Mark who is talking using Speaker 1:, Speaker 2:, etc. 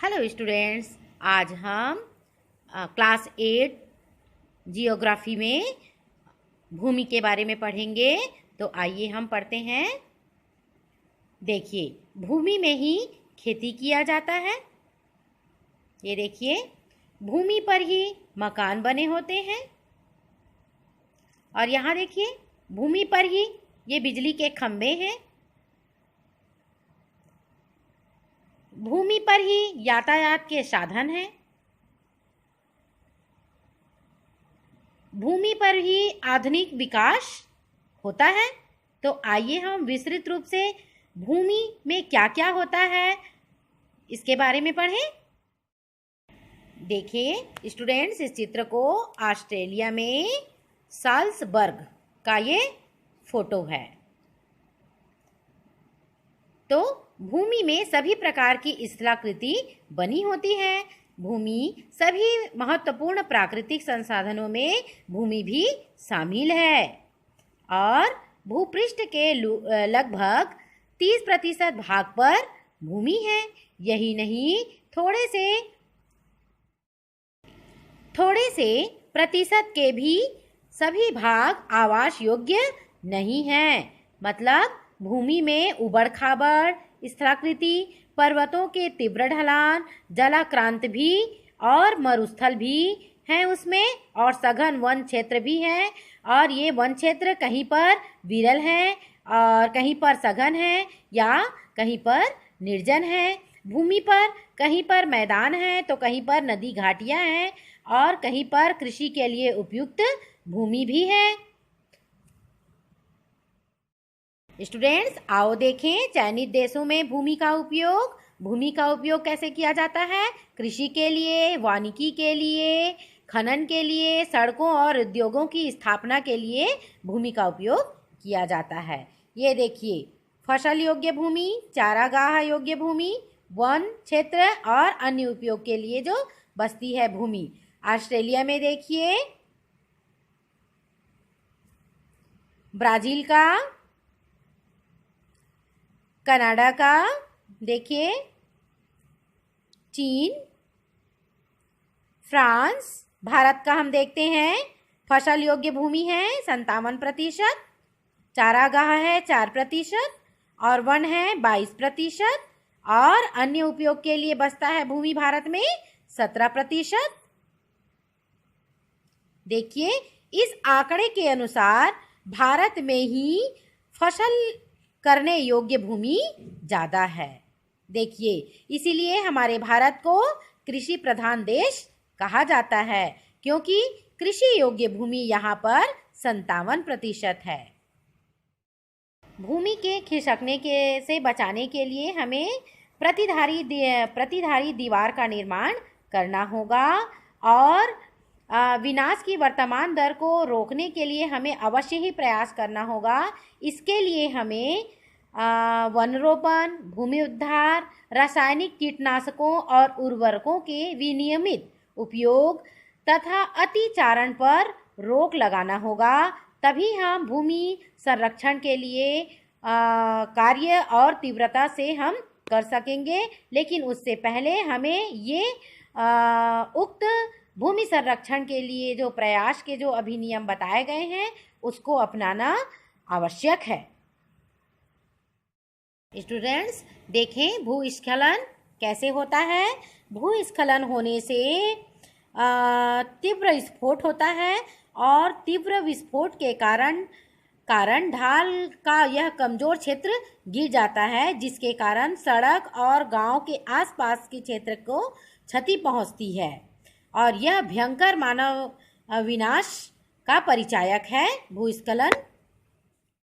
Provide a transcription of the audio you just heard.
Speaker 1: Hello students, आज हम class 8 geography में भूमि के बारे में पढ़ेंगे। तो आइए हम पढ़ते हैं। देखिए, भूमि में ही खेती किया जाता है। ये देखिए, भूमि पर ही मकान बने होते हैं। और यहाँ देखिए, भूमि पर ही ये बिजली के खंभे हैं। भूमि पर ही यातायात के साधन हैं। भूमि पर ही आधुनिक विकास होता है। तो आइए हम विस्तृत रूप से भूमि में क्या क्या होता है इसके बारे में पढ़ें। देखिए स्टूडेंट्स, इस चित्र को ऑस्ट्रेलिया में साल्सबर्ग का ये फोटो है। तो भूमि में सभी प्रकार की स्थलाकृति बनी होती है। भूमि सभी महत्वपूर्ण प्राकृतिक संसाधनों में भूमि भी शामिल है और भूपृष्ठ के लगभग 30% भाग पर भूमि है। यही नहीं, थोड़े से प्रतिशत के भी सभी भाग आवास योग्य नहीं हैं। मतलब भूमि में उबड़ खाबड़ स्थलाकृति, पर्वतों के तीव्र ढलान, जलाक्रांत भी और मरुस्थल भी हैं उसमें, और सघन वन क्षेत्र भी है। और ये वन क्षेत्र कहीं पर विरल है और कहीं पर सघन है या कहीं पर निर्जन है। भूमि पर कहीं पर मैदान है तो कहीं पर नदी घाटियां हैं और कहीं पर कृषि के लिए उपयुक्त भूमि भी है। स्टूडेंट्स, आओ देखें चयनित देशों में भूमि का उपयोग कैसे किया जाता है। कृषि के लिए, वानिकी के लिए, खनन के लिए, सड़कों और उद्योगों की स्थापना के लिए भूमि का उपयोग किया जाता है। ये देखिए, फसल योग्य भूमि, चारागाह योग्य भूमि, वन क्षेत्र और अन्य उपयोग के लिए जो बस्ती है भूमि। ऑस्ट्रेलिया में देखिए, ब्राजील का, कनाडा का, देखिए चीन, फ्रांस, भारत का हम देखते हैं। फसल योग्य भूमि है 57%, चारागाह है 4% और वन है 22% और अन्य उपयोग के लिए बचता है भूमि भारत में 17%। देखिए, इस आंकड़े के अनुसार भारत में ही फसल करने योग्य भूमि ज़्यादा है। देखिए, इसीलिए हमारे भारत को कृषि प्रधान देश कहा जाता है, क्योंकि कृषि योग्य भूमि यहाँ पर 57% है। भूमि के खिसकने से बचाने के लिए हमें प्रतिधारी दीवार का निर्माण करना होगा और विनाश की वर्तमान दर को रोकने के लिए हमें अवश्य ही प्रयास करना होगा। इसके लिए हमें वन रोपण, भूमि उद्धार, रासायनिक कीटनाशकों और उर्वरकों के विनियमित उपयोग तथा अतिचारण पर रोक लगाना होगा। तभी हम भूमि संरक्षण के लिए कार्य और तीव्रता से हम कर सकेंगे। लेकिन उससे पहले हमें ये उक्त भूमि संरक्षण के लिए जो प्रयास के जो अधिनियम बताए गए हैं उसको अपनाना आवश्यक है। स्टूडेंट्स, देखें भूस्खलन कैसे होता है। भूस्खलन होने से तीव्र विस्फोट होता है और तीव्र विस्फोट के कारण ढाल का यह कमजोर क्षेत्र गिर जाता है, जिसके कारण सड़क और गांव के आसपास के क्षेत्र को क्षति पहुंचती है और यह भयंकर मानव विनाश का परिचायक है भूस्खलन।